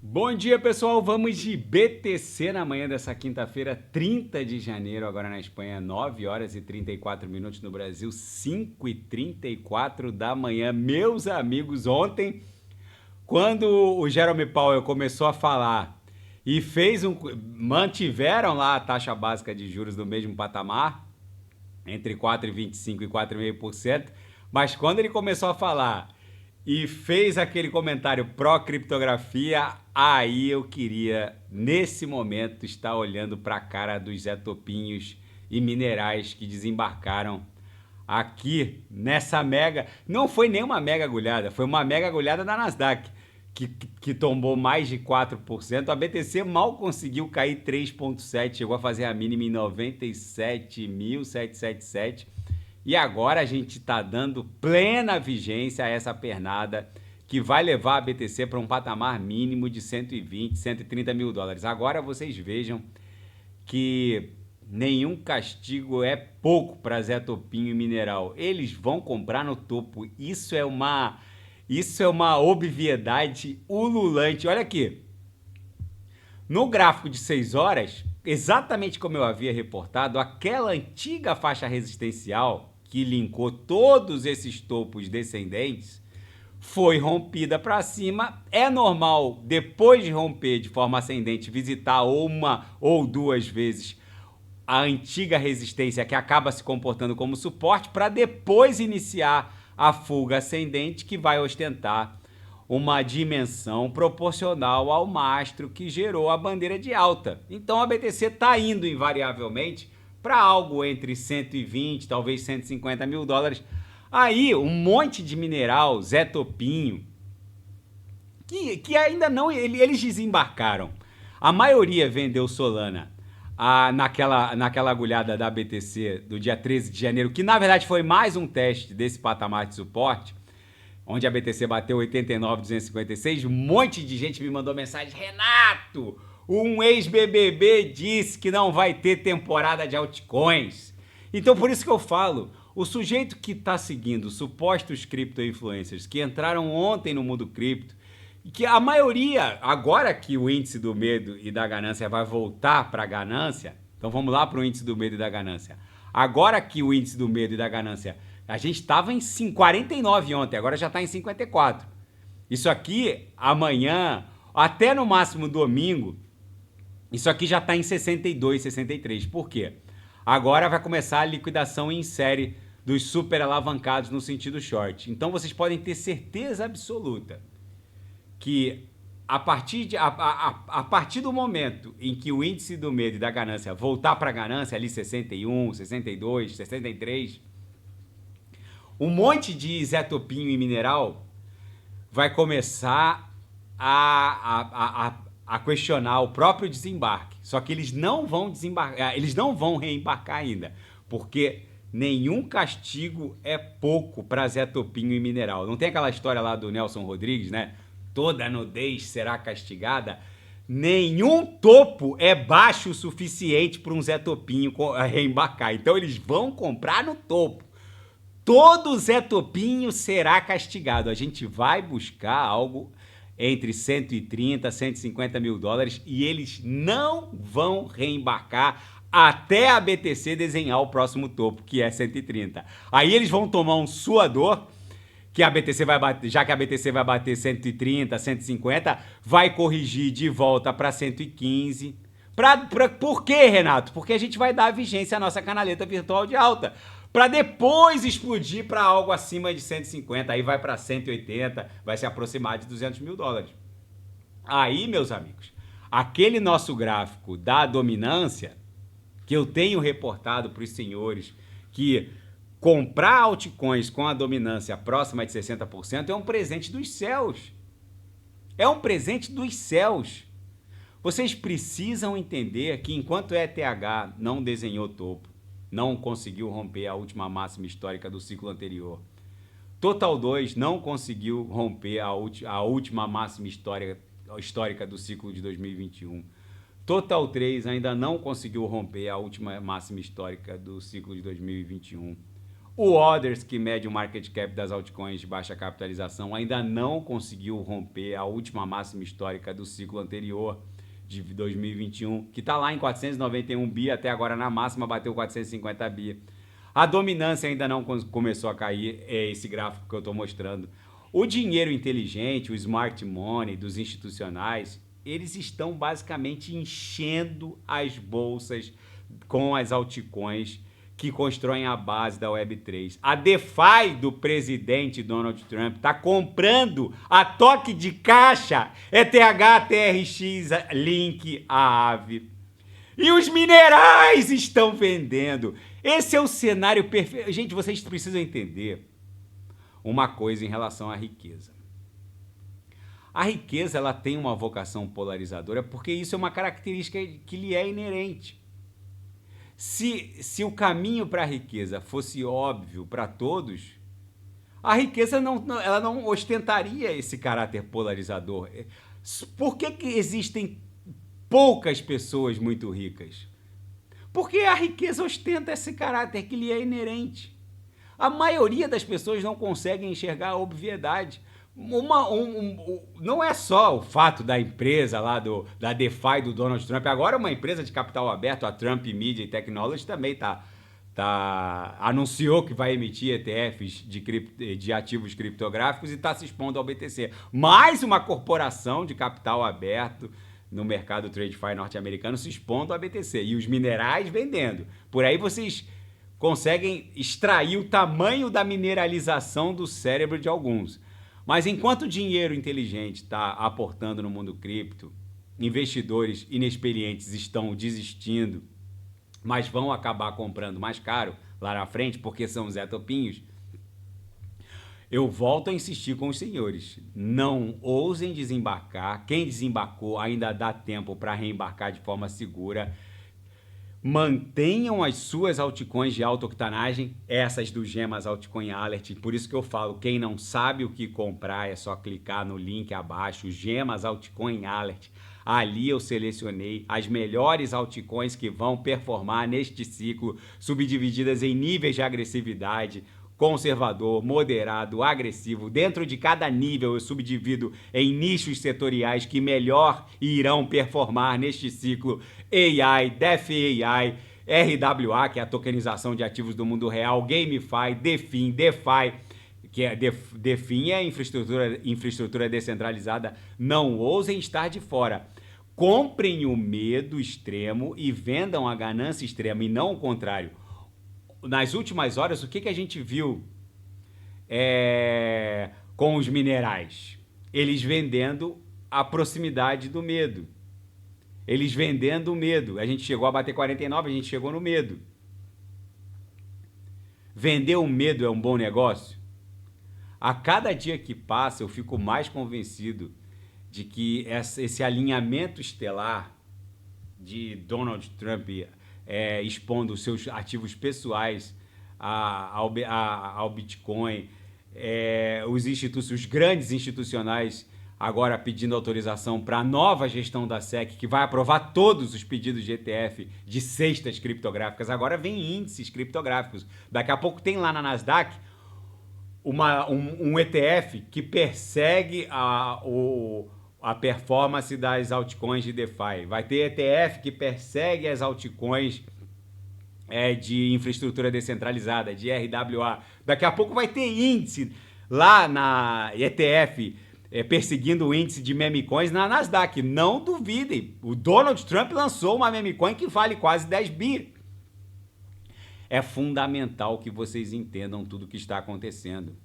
Bom dia, pessoal. Vamos de BTC na manhã dessa quinta-feira, 30 de janeiro, agora na Espanha, 9 horas e 34 minutos no Brasil, 5 e 34 da manhã. Meus amigos, ontem, quando o Jerome Powell começou a falar e mantiveram lá a taxa básica de juros no mesmo patamar, entre 4,25% e 4,5%, mas quando ele começou a falar e fez aquele comentário pró-criptografia, aí eu queria, nesse momento, estar olhando para a cara dos Zé Topinhos e minerais que desembarcaram aqui nessa mega. Não foi nem uma mega agulhada, foi uma mega agulhada da Nasdaq, que tombou mais de 4%. A BTC mal conseguiu cair 3,7%, chegou a fazer a mínima em 97.777. E agora a gente está dando plena vigência a essa pernada que vai levar a BTC para um patamar mínimo de 120, 130 mil dólares. Agora vocês vejam que nenhum castigo é pouco para Zé Topinho e Mineral. Eles vão comprar no topo. Isso é uma obviedade ululante. Olha aqui. No gráfico de 6 horas, exatamente como eu havia reportado, aquela antiga faixa resistencial que linkou todos esses topos descendentes foi rompida para cima. É normal, depois de romper de forma ascendente, visitar uma ou duas vezes a antiga resistência que acaba se comportando como suporte para depois iniciar a fuga ascendente que vai ostentar uma dimensão proporcional ao mastro que gerou a bandeira de alta. Então a BTC está indo invariavelmente para algo entre 120, talvez 150 mil dólares. Aí um monte de mineral, Zé Topinho, que ainda não, eles desembarcaram. A maioria vendeu Solana naquela agulhada da BTC do dia 13 de janeiro, que na verdade foi mais um teste desse patamar de suporte, onde a BTC bateu 89,256. Um monte de gente me mandou mensagem: Renato, um ex-BBB disse que não vai ter temporada de altcoins. Então por isso que eu falo, o sujeito que está seguindo supostos cripto-influencers que entraram ontem no mundo cripto, e que a maioria, agora que o índice do medo e da ganância vai voltar para a ganância, então vamos lá para o índice do medo e da ganância. Agora que o índice do medo e da ganância, a gente estava em 49 ontem, agora já está em 54. Isso aqui, amanhã, até no máximo domingo, isso aqui já está em 62, 63. Por quê? Agora vai começar a liquidação em série dos super alavancados no sentido short. Então vocês podem ter certeza absoluta que a partir do momento em que o índice do medo e da ganância voltar para a ganância, ali 61, 62, 63, um monte de Zé Topinho e mineral vai começar a questionar o próprio desembarque. Só que eles não vão desembarcar, eles não vão reembarcar ainda, porque nenhum castigo é pouco para Zé Topinho e mineral. Não tem aquela história lá do Nelson Rodrigues, né? Toda nudez será castigada. Nenhum topo é baixo o suficiente para um Zé Topinho reembarcar. Então eles vão comprar no topo. Todo Zé Topinho será castigado. A gente vai buscar algo entre 130 e 150 mil dólares e eles não vão reembarcar até a BTC desenhar o próximo topo, que é 130. Aí eles vão tomar um suador, que a BTC vai bater, já que a BTC vai bater 130, 150, vai corrigir de volta para 115. Por quê, Renato? Porque a gente vai dar vigência à nossa canaleta virtual de alta, para depois explodir para algo acima de 150, aí vai para 180, vai se aproximar de 200 mil dólares. Aí, meus amigos, aquele nosso gráfico da dominância, que eu tenho reportado para os senhores, que comprar altcoins com a dominância próxima de 60% é um presente dos céus. É um presente dos céus. Vocês precisam entender que enquanto o ETH não desenhou topo, não conseguiu romper a última máxima histórica do ciclo anterior, Total 2 não conseguiu romper a última máxima histórica do ciclo de 2021. Total 3 ainda não conseguiu romper a última máxima histórica do ciclo de 2021. O Others, que mede o market cap das altcoins de baixa capitalização, ainda não conseguiu romper a última máxima histórica do ciclo anterior, de 2021, que está lá em 491 bi, até agora na máxima bateu 450 bi. A dominância ainda não começou a cair, é esse gráfico que eu estou mostrando. O dinheiro inteligente, o smart money dos institucionais, eles estão basicamente enchendo as bolsas com as altcoins que constroem a base da Web3. A DeFi do presidente Donald Trump está comprando a toque de caixa ETH, TRX, Link, a Aave. E os minerais estão vendendo. Esse é o cenário perfeito. Gente, vocês precisam entender uma coisa em relação à riqueza. A riqueza ela tem uma vocação polarizadora porque isso é uma característica que lhe é inerente. Se o caminho para a riqueza fosse óbvio para todos, a riqueza ela não ostentaria esse caráter polarizador. Por que existem poucas pessoas muito ricas? Porque a riqueza ostenta esse caráter que lhe é inerente. A maioria das pessoas não conseguem enxergar a obviedade. Não é só o fato da empresa lá da DeFi do Donald Trump, agora uma empresa de capital aberto, a Trump Media Technology, também anunciou que vai emitir ETFs de ativos criptográficos e está se expondo ao BTC. Mais uma corporação de capital aberto no mercado TradeFi norte-americano se expondo ao BTC e os minerais vendendo. Por aí vocês conseguem extrair o tamanho da mineralização do cérebro de alguns. Mas enquanto o dinheiro inteligente está aportando no mundo cripto, investidores inexperientes estão desistindo, mas vão acabar comprando mais caro lá na frente, porque são Zé Topinhos. Eu volto a insistir com os senhores, não ousem desembarcar. Quem desembarcou ainda dá tempo para reembarcar de forma segura. Mantenham as suas altcoins de alta octanagem, essas do Gemas Altcoin Alert. Por isso que eu falo, quem não sabe o que comprar é só clicar no link abaixo, Gemas Altcoin Alert. Ali eu selecionei as melhores altcoins que vão performar neste ciclo, subdivididas em níveis de agressividade, conservador, moderado, agressivo. Dentro de cada nível eu subdivido em nichos setoriais que melhor irão performar neste ciclo. AI, DeFi AI, RWA, que é a tokenização de ativos do mundo real, GameFi, DeFi, que é DeFi é infraestrutura descentralizada. Não ousem estar de fora. Comprem o medo extremo e vendam a ganância extrema, e não o contrário. Nas últimas horas, o que a gente viu com os minerais? Eles vendendo a proximidade do medo. Eles vendendo o medo. A gente chegou a bater 49, a gente chegou no medo. Vender o medo é um bom negócio? A cada dia que passa, eu fico mais convencido de que esse alinhamento estelar de Donald Trump expondo os seus ativos pessoais ao Bitcoin, os grandes institucionais agora pedindo autorização para a nova gestão da SEC, que vai aprovar todos os pedidos de ETF de cestas criptográficas. Agora vem índices criptográficos. Daqui a pouco tem lá na Nasdaq um ETF que persegue a performance das altcoins de DeFi. Vai ter ETF que persegue as altcoins de infraestrutura descentralizada, de RWA. Daqui a pouco vai ter índice lá na ETF perseguindo o índice de memecoins na Nasdaq. Não duvidem, o Donald Trump lançou uma memecoin que vale quase 10 bi. É fundamental que vocês entendam tudo o que está acontecendo.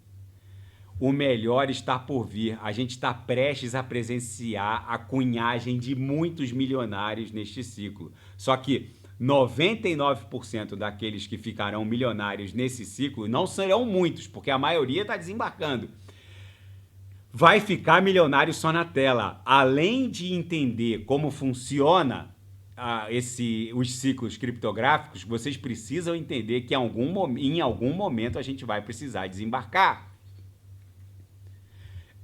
O melhor está por vir. A gente está prestes a presenciar a cunhagem de muitos milionários neste ciclo. Só que 99% daqueles que ficarão milionários nesse ciclo não serão muitos, porque a maioria está desembarcando. Vai ficar milionário só na tela. Além de entender como funciona os ciclos criptográficos, vocês precisam entender que em algum momento a gente vai precisar desembarcar.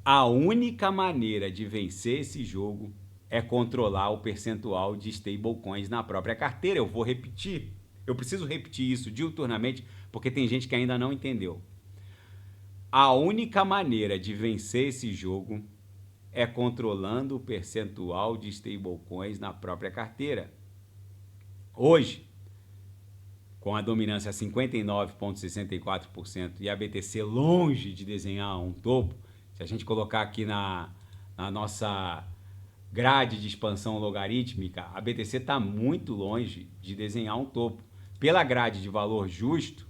A única maneira de vencer esse jogo é controlar o percentual de stablecoins na própria carteira. Eu vou repetir. Eu preciso repetir isso diuturnamente porque tem gente que ainda não entendeu. A única maneira de vencer esse jogo é controlando o percentual de stablecoins na própria carteira. Hoje, com a dominância 59,64% e a BTC longe de desenhar um topo, se a gente colocar aqui na nossa grade de expansão logarítmica, a BTC está muito longe de desenhar um topo. Pela grade de valor justo,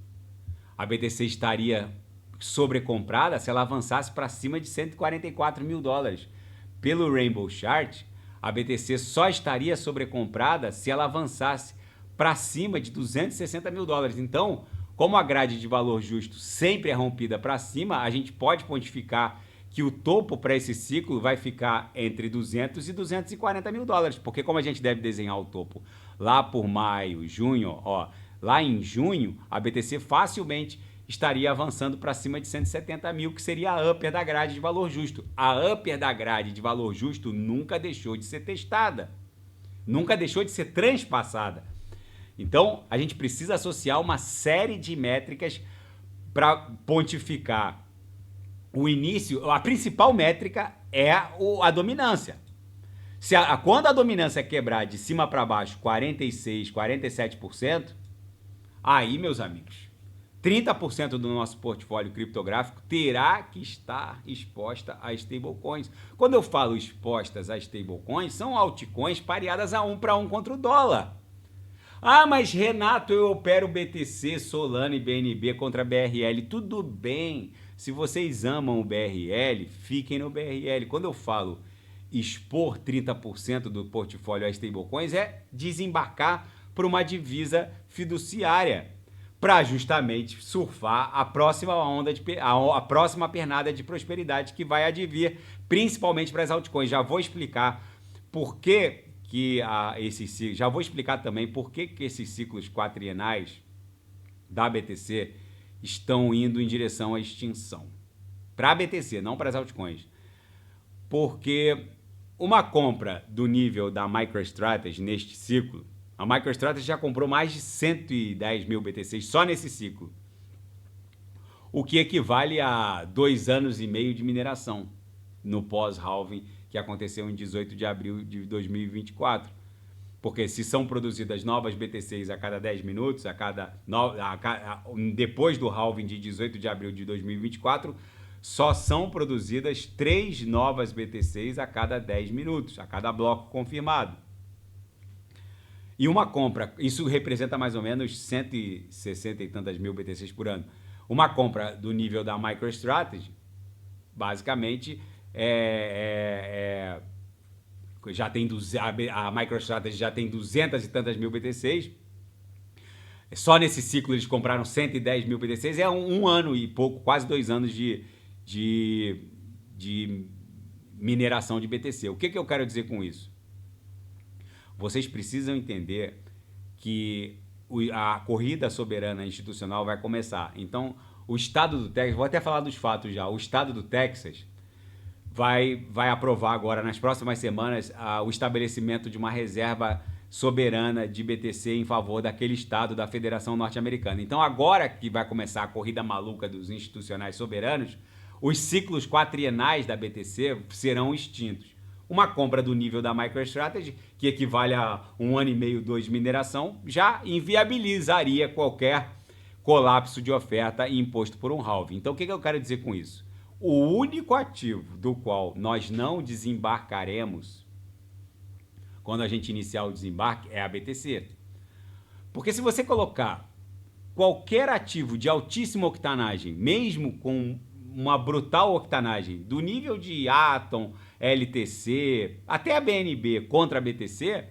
a BTC estaria sobrecomprada se ela avançasse para cima de 144 mil dólares. Pelo Rainbow Chart, a BTC só estaria sobrecomprada se ela avançasse para cima de 260 mil dólares. Então, como a grade de valor justo sempre é rompida para cima, a gente pode pontificar que o topo para esse ciclo vai ficar entre 200 e 240 mil dólares, porque como a gente deve desenhar o topo lá por maio, junho, lá em junho, a BTC facilmente estaria avançando para cima de 170 mil, que seria a upper da grade de valor justo. A upper da grade de valor justo nunca deixou de ser testada, nunca deixou de ser transpassada. Então, a gente precisa associar uma série de métricas para pontificar o início. A principal métrica é a dominância. Quando a dominância quebrar de cima para baixo 46%, 47%, aí, meus amigos, 30% do nosso portfólio criptográfico terá que estar exposta a stablecoins. Quando eu falo expostas a stablecoins, são altcoins pareadas a 1 para 1 contra o dólar. Ah, mas Renato, eu opero BTC, Solana e BNB contra BRL. Tudo bem. Se vocês amam o BRL, fiquem no BRL. Quando eu falo expor 30% do portfólio a stablecoins, é desembarcar para uma divisa fiduciária, para justamente surfar a próxima onda, a próxima pernada de prosperidade que vai advir, principalmente para as altcoins. Já vou explicar por que já vou explicar também por que esses ciclos quatrienais da BTC estão indo em direção à extinção. Para a BTC, não para as altcoins. Porque uma compra do nível da MicroStrategy neste ciclo, a MicroStrategy já comprou mais de 110 mil BTCs só nesse ciclo, o que equivale a 2 anos e meio de mineração no pós-halving que aconteceu em 18 de abril de 2024. Porque se são produzidas novas BTCs a cada 10 minutos, depois do halving de 18 de abril de 2024, só são produzidas 3 novas BTCs a cada 10 minutos, a cada bloco confirmado. E uma compra, isso representa mais ou menos 160 e tantas mil BTCs por ano. Uma compra do nível da MicroStrategy, basicamente, a MicroStrategy já tem 200 e tantas mil BTCs. Só nesse ciclo eles compraram 110 mil BTCs. É um ano e pouco, quase 2 anos de mineração de BTC. O que eu quero dizer com isso? Vocês precisam entender que a corrida soberana institucional vai começar. Então, o estado do Texas, vou até falar dos fatos já, o estado do Texas vai aprovar agora, nas próximas semanas, o estabelecimento de uma reserva soberana de BTC em favor daquele estado da Federação Norte-Americana. Então, agora que vai começar a corrida maluca dos institucionais soberanos, os ciclos quatrienais da BTC serão extintos. Uma compra do nível da MicroStrategy, que equivale a 1 ano e meio, 2 de mineração, já inviabilizaria qualquer colapso de oferta imposto por um halving. Então, o que eu quero dizer com isso? O único ativo do qual nós não desembarcaremos quando a gente iniciar o desembarque é a BTC. Porque se você colocar qualquer ativo de altíssima octanagem, mesmo com uma brutal octanagem, do nível de Atom, LTC, até a BNB contra a BTC,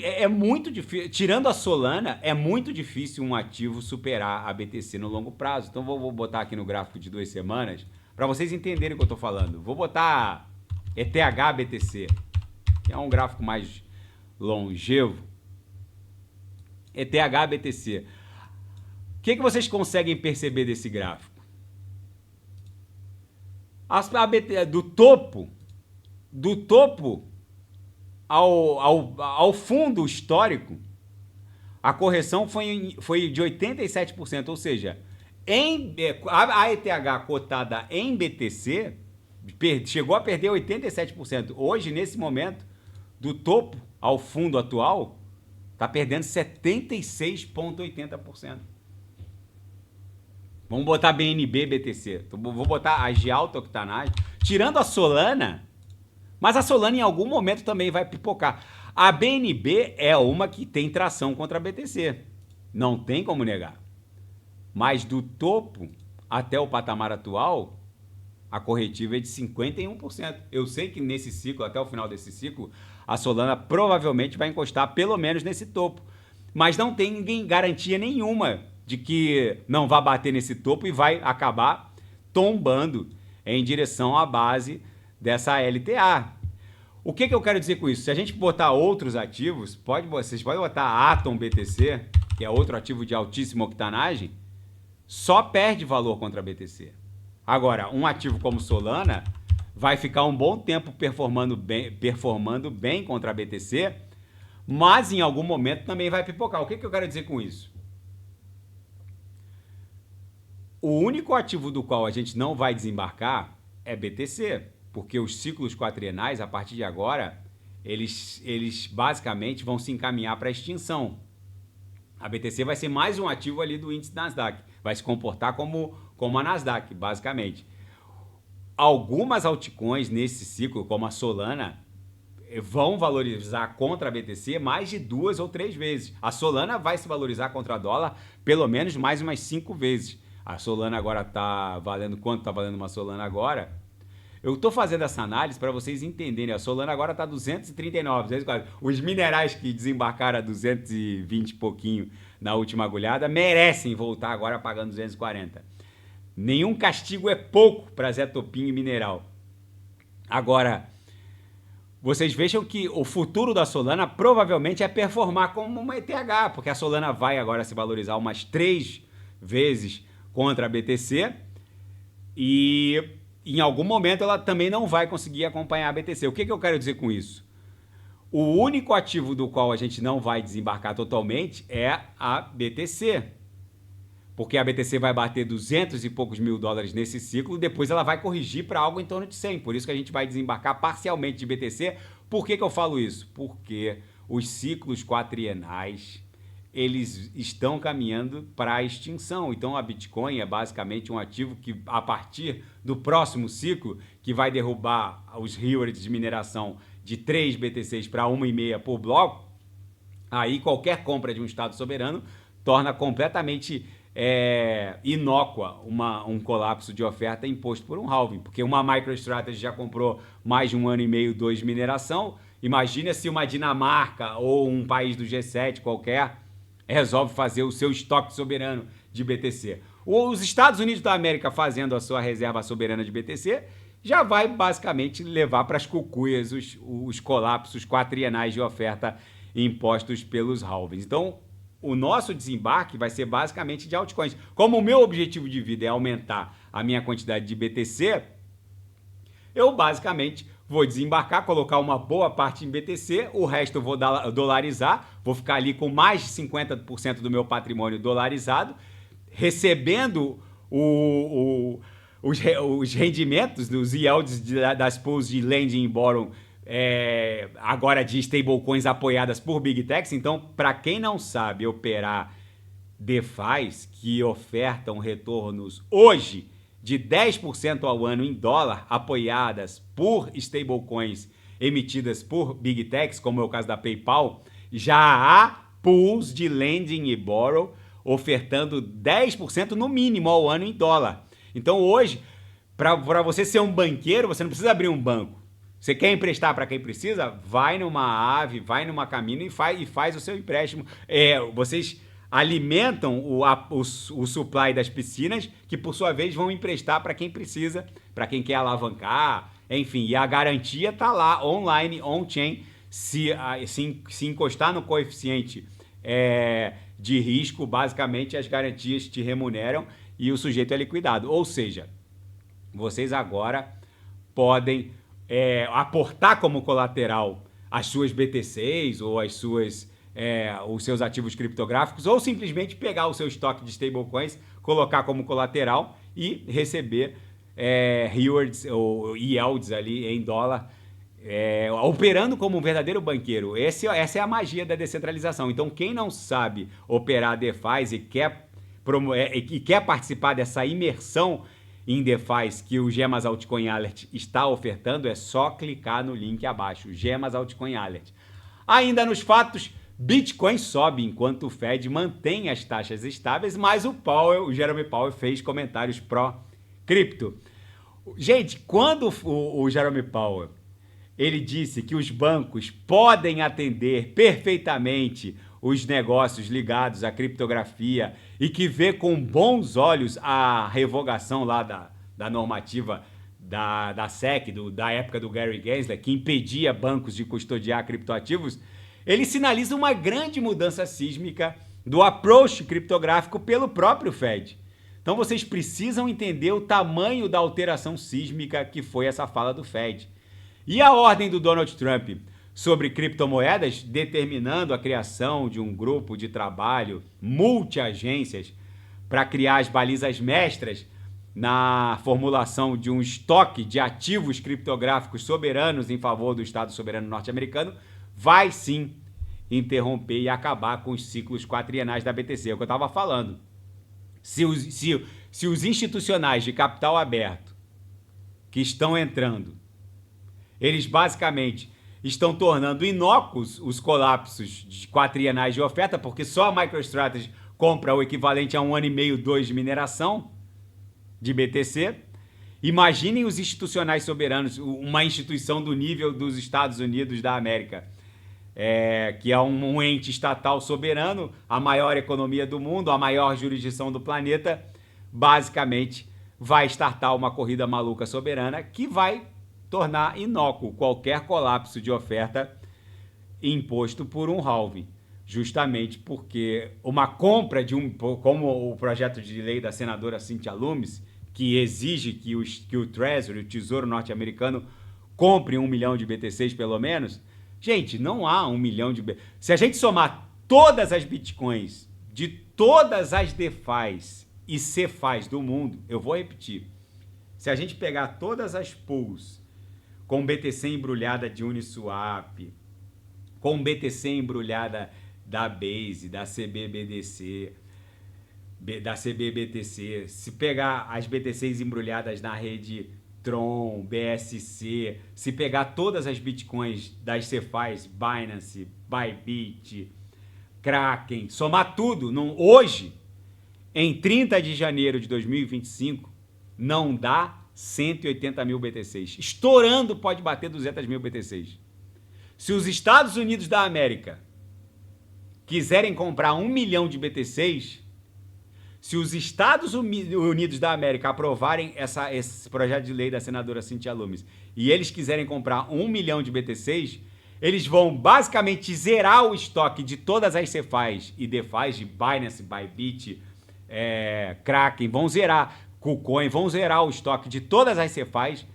é muito difícil, tirando a Solana, é muito difícil um ativo superar a BTC no longo prazo. Então vou botar aqui no gráfico de 2 semanas, para vocês entenderem o que eu estou falando. Vou botar ETH BTC, que é um gráfico mais longevo. ETH BTC. O que vocês conseguem perceber desse gráfico? Do topo ao fundo histórico, a correção foi de 87%, ou seja, a ETH cotada em BTC chegou a perder 87%. Hoje, nesse momento, do topo ao fundo atual, está perdendo 76,80%. Vamos botar BNB, BTC. Vou botar as de alta octanagem. Tirando a Solana, mas a Solana em algum momento também vai pipocar. A BNB é uma que tem tração contra a BTC. Não tem como negar. Mas do topo até o patamar atual, a corretiva é de 51%. Eu sei que nesse ciclo, até o final desse ciclo, a Solana provavelmente vai encostar pelo menos nesse topo. Mas não tem garantia nenhuma de que não vai bater nesse topo e vai acabar tombando em direção à base dessa LTA. O que eu quero dizer com isso? Se a gente botar outros ativos, vocês podem botar Atom BTC, que é outro ativo de altíssima octanagem, só perde valor contra a BTC. Agora, um ativo como Solana vai ficar um bom tempo performando bem contra a BTC, mas em algum momento também vai pipocar. O que eu quero dizer com isso? O único ativo do qual a gente não vai desembarcar é BTC, porque os ciclos quatrienais, a partir de agora, eles basicamente vão se encaminhar para a extinção. A BTC vai ser mais um ativo ali do índice Nasdaq, vai se comportar como a Nasdaq, basicamente. Algumas altcoins nesse ciclo, como a Solana, vão valorizar contra a BTC mais de 2 ou 3 vezes. A Solana vai se valorizar contra a dólar pelo menos mais umas 5 vezes. A Solana agora está valendo quanto está valendo uma Solana agora? Eu estou fazendo essa análise para vocês entenderem. A Solana agora está 239, 240. Os minerais que desembarcaram a 220 e pouquinho na última agulhada merecem voltar agora pagando 240. Nenhum castigo é pouco para Zé Topinho e mineral. Agora, vocês vejam que o futuro da Solana provavelmente é performar como uma ETH, porque a Solana vai agora se valorizar umas 3 vezes contra a BTC e em algum momento ela também não vai conseguir acompanhar a BTC. O que eu quero dizer com isso? O único ativo do qual a gente não vai desembarcar totalmente é a BTC. Porque a BTC vai bater 200 e poucos mil dólares nesse ciclo, depois ela vai corrigir para algo em torno de 100. Por isso que a gente vai desembarcar parcialmente de BTC. Por que eu falo isso? Porque os ciclos quatrienais, eles estão caminhando para a extinção. Então a Bitcoin é basicamente um ativo que, a partir do próximo ciclo, que vai derrubar os rewards de mineração de 3 BTCs para 1,5 por bloco, aí qualquer compra de um Estado soberano torna completamente inócua um colapso de oferta imposto por um halving, porque uma MicroStrategy já comprou mais de 1 ano e meio, 2 de mineração. Imagina se uma Dinamarca ou um país do G7 qualquer resolve fazer o seu estoque soberano de BTC. Os Estados Unidos da América fazendo a sua reserva soberana de BTC já vai basicamente levar para as cucuias os colapsos quatrienais de oferta impostos pelos halvings. Então, o nosso desembarque vai ser basicamente de altcoins. Como o meu objetivo de vida é aumentar a minha quantidade de BTC, eu basicamente vou desembarcar, colocar uma boa parte em BTC, o resto eu vou dolarizar, vou ficar ali com mais de 50% do meu patrimônio dolarizado, recebendo os rendimentos dos yields das pools de lending e borrow, agora de stablecoins apoiadas por Big Techs. Então, para quem não sabe operar DeFis, que ofertam retornos hoje de 10% ao ano em dólar, apoiadas por stablecoins emitidas por Big Techs, como é o caso da PayPal, já há pools de lending e borrow ofertando 10% no mínimo ao ano em dólar. Então hoje, para você ser um banqueiro, você não precisa abrir um banco. Você quer emprestar para quem precisa? Vai numa Aave, vai numa Camino e faz o seu empréstimo. Vocês alimentam o supply das piscinas, que por sua vez vão emprestar para quem precisa, para quem quer alavancar, enfim. E a garantia está lá, online, on-chain. Se encostar no coeficiente de risco, basicamente as garantias te remuneram e o sujeito é liquidado. Ou seja, vocês agora podem aportar como colateral as suas BTCs ou as suas os seus ativos criptográficos ou simplesmente pegar o seu estoque de stablecoins, colocar como colateral e receber rewards ou yields ali em dólar, operando como um verdadeiro banqueiro. Essa é a magia da descentralização. Então, quem não sabe operar DeFi e quer participar dessa imersão em DeFi que o Gemas Altcoin Alert está ofertando, é só clicar no link abaixo, Gemas Altcoin Alert. Ainda nos fatos, Bitcoin sobe enquanto o Fed mantém as taxas estáveis, mas o Jerome Powell fez comentários pró-cripto. Gente, quando o Jerome Powell ele disse que os bancos podem atender perfeitamente os negócios ligados à criptografia e que vê com bons olhos a revogação lá da normativa da SEC, da época do Gary Gensler, que impedia bancos de custodiar criptoativos, ele sinaliza uma grande mudança sísmica do approach criptográfico pelo próprio Fed. Então vocês precisam entender o tamanho da alteração sísmica que foi essa fala do Fed. E a ordem do Donald Trump sobre criptomoedas, determinando a criação de um grupo de trabalho multi-agências para criar as balizas mestras na formulação de um estoque de ativos criptográficos soberanos em favor do Estado soberano norte-americano, vai sim interromper e acabar com os ciclos quatrienais da BTC. É o que eu estava falando. Se os institucionais de capital aberto que estão entrando, eles basicamente estão tornando inócuos os colapsos de quatrienais de oferta, porque só a MicroStrategy compra o equivalente a 1 ano e meio, 2 de mineração de BTC. Imaginem os institucionais soberanos, uma instituição do nível dos Estados Unidos da América, que é um ente estatal soberano, a maior economia do mundo, a maior jurisdição do planeta, basicamente vai startar uma corrida maluca soberana que vai tornar inócuo qualquer colapso de oferta imposto por um halving, justamente porque uma compra como o projeto de lei da senadora Cynthia Lummis, que exige que o Treasury, o Tesouro norte-americano, compre 1 milhão de BTCs pelo menos. Gente, não há 1 milhão de BTCs. Se a gente somar todas as Bitcoins de todas as DeFis e CeFis do mundo, eu vou repetir, se a gente pegar todas as pools com BTC embrulhada de Uniswap, com BTC embrulhada da Base, da CBBDC, da CBBTC, se pegar as BTCs embrulhadas na rede Tron, BSC, se pegar todas as Bitcoins das CeFis, Binance, Bybit, Kraken, somar tudo, hoje, em 30 de janeiro de 2025, não dá 180 mil BTCs. Estourando pode bater 200 mil BTCs. Se os Estados Unidos da América quiserem comprar 1 milhão de BTCs, se os Estados Unidos da América aprovarem esse projeto de lei da senadora Cynthia Lummis e eles quiserem comprar 1 milhão de BTCs, eles vão basicamente zerar o estoque de todas as CeFis e DeFis de Binance, Bybit, Kraken, vão zerar KuCoin, vão zerar o estoque de todas as CeFis,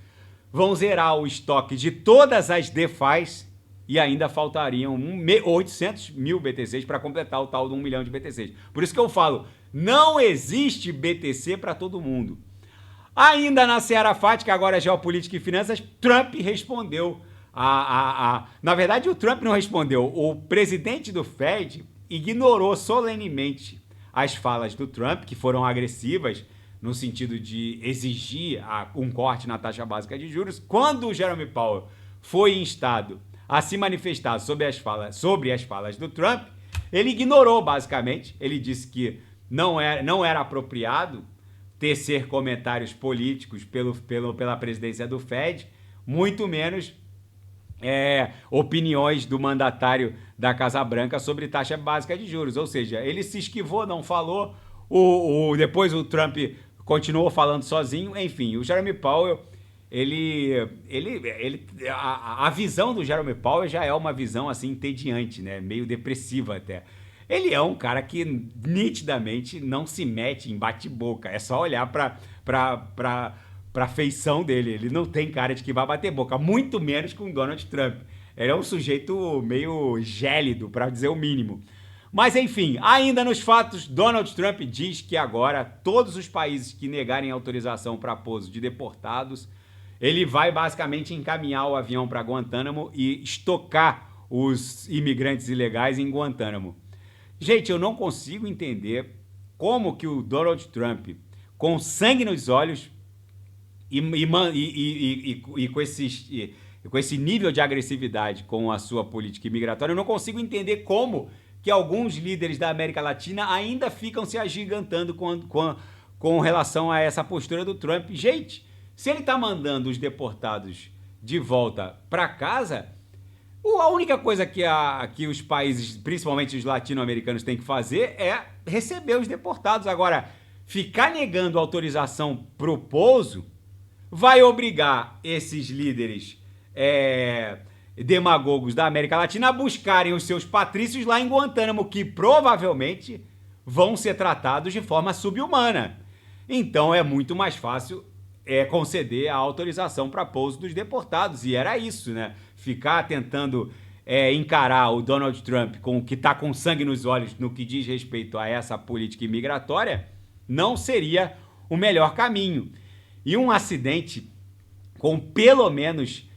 vão zerar o estoque de todas as DeFis e ainda faltariam 800 mil BTCs para completar o tal de 1 milhão de BTCs. Por isso que eu falo, não existe BTC para todo mundo. Ainda na seara fática, agora geopolítica e finanças, Trump respondeu. Na verdade, o Trump não respondeu. O presidente do Fed ignorou solenemente as falas do Trump, que foram agressivas, no sentido de exigir um corte na taxa básica de juros. Quando o Jerome Powell foi instado a se manifestar sobre as falas do Trump, ele ignorou basicamente, ele disse que não era apropriado tecer comentários políticos pela presidência do Fed, muito menos opiniões do mandatário da Casa Branca sobre taxa básica de juros. Ou seja, ele se esquivou, não falou, depois o Trump continuou falando sozinho. Enfim, o Jerome Powell, a visão do Jerome Powell já é uma visão assim entediante, né? Meio depressiva até. Ele é um cara que nitidamente não se mete em bate-boca. É só olhar para a feição dele. Ele não tem cara de que vai bater boca, muito menos com Donald Trump. Ele é um sujeito meio gélido, para dizer o mínimo. Mas enfim, ainda nos fatos, Donald Trump diz que agora todos os países que negarem autorização para pouso de deportados, ele vai basicamente encaminhar o avião para Guantánamo e estocar os imigrantes ilegais em Guantánamo. Gente, eu não consigo entender como que o Donald Trump, com sangue nos olhos e com esse nível de agressividade com a sua política imigratória, eu não consigo entender como que alguns líderes da América Latina ainda ficam se agigantando com relação a essa postura do Trump. Gente, se ele está mandando os deportados de volta para casa, a única coisa que os países, principalmente os latino-americanos, têm que fazer é receber os deportados. Agora, ficar negando autorização pro pouso vai obrigar esses líderes demagogos da América Latina a buscarem os seus patrícios lá em Guantánamo, que provavelmente vão ser tratados de forma subhumana. Então é muito mais fácil conceder a autorização para pouso dos deportados. E era isso, né? Ficar tentando encarar o Donald Trump que está com sangue nos olhos no que diz respeito a essa política imigratória não seria o melhor caminho. E um acidente com pelo menos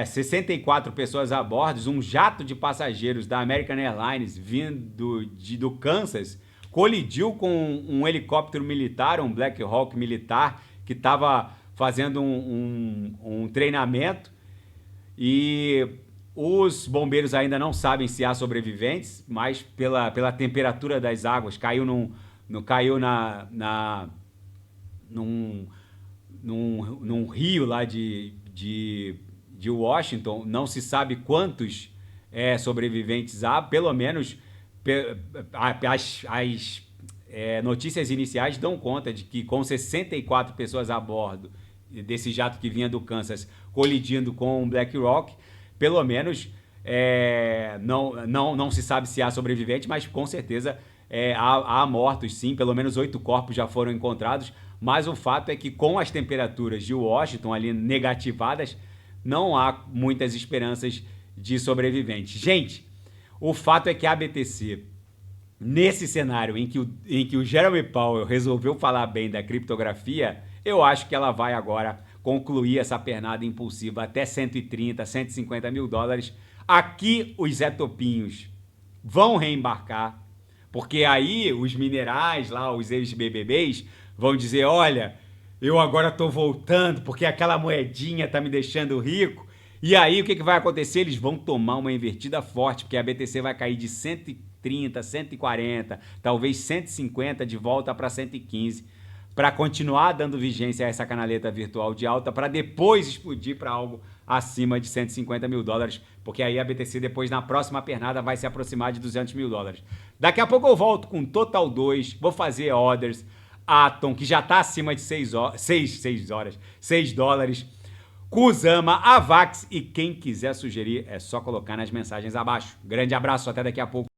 64 pessoas a bordo, um jato de passageiros da American Airlines vindo do Kansas, colidiu com um helicóptero militar, um Black Hawk militar, que estava fazendo um treinamento, e os bombeiros ainda não sabem se há sobreviventes, mas pela temperatura das águas, caiu num rio lá de Washington, não se sabe quantos sobreviventes há, pelo menos as notícias iniciais dão conta de que com 64 pessoas a bordo desse jato que vinha do Kansas colidindo com um Black Rock, pelo menos não se sabe se há sobreviventes, mas com certeza há mortos sim, pelo menos 8 corpos já foram encontrados, mas o fato é que com as temperaturas de Washington ali negativadas, não há muitas esperanças de sobreviventes. Gente, o fato é que a BTC, nesse cenário em que o Jeremy Powell resolveu falar bem da criptografia, eu acho que ela vai agora concluir essa pernada impulsiva até 130, 150 mil dólares. Aqui os Zé Topinhos vão reembarcar, porque aí os minerais lá, os ex-BBBs, vão dizer, olha, eu agora tô voltando porque aquela moedinha tá me deixando rico. E aí o que vai acontecer? Eles vão tomar uma invertida forte, porque a BTC vai cair de 130, 140, talvez 150 de volta para 115, para continuar dando vigência a essa canaleta virtual de alta, para depois explodir para algo acima de 150 mil dólares, porque aí a BTC depois na próxima pernada vai se aproximar de 200 mil dólares. Daqui a pouco eu volto com Total 2, vou fazer orders, Atom, que já está acima de 6 dólares, Kusama, Avax, e quem quiser sugerir é só colocar nas mensagens abaixo. Grande abraço, até daqui a pouco.